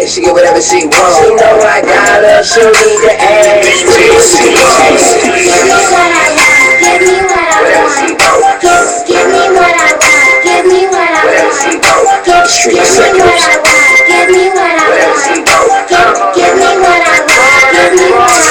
she get whatever she wants. She know I got her, she don't need to ask. Give me what I want, give me what I want. Give me what I want, give me what I want. Give me what I want, give me what I want. Give me what I want, give me what I want.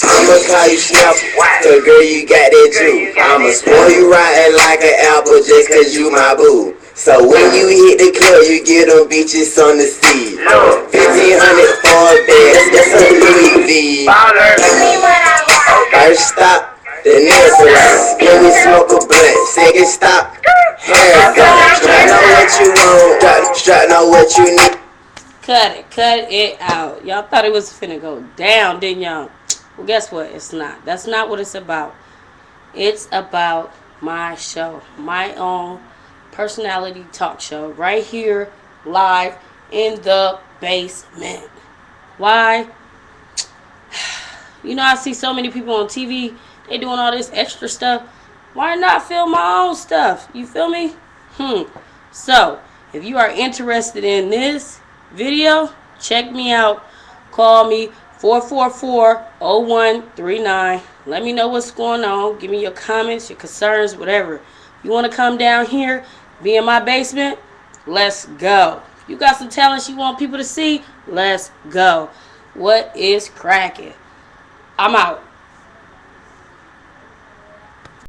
I'ma call you Snap, cause girl you got that juice. I'ma spoil you rotten like an apple just cause you my boo. So when you hit the club, you get them bitches on the seat. 1,500 for a bed, that's a Louis V. Give me what I want. First stop, the nail salon. Then we smoke a blunt. Second stop, hair gun. Strap know what you want, strap know what you need. Cut it out. Y'all thought it was finna go down, didn't y'all? Well, guess what? It's not. That's not what it's about. It's about my show, my own personality talk show, right here, live in the basement. Why? You know, I see so many people on TV, they doing all this extra stuff. Why not film my own stuff? You feel me? So, if you are interested in this video, check me out. Call me 444-0139. Let me know what's going on. Give me your comments, your concerns, whatever. You want to come down here, be in my basement? Let's go. You got some talents you want people to see? Let's go. What is cracking? I'm out.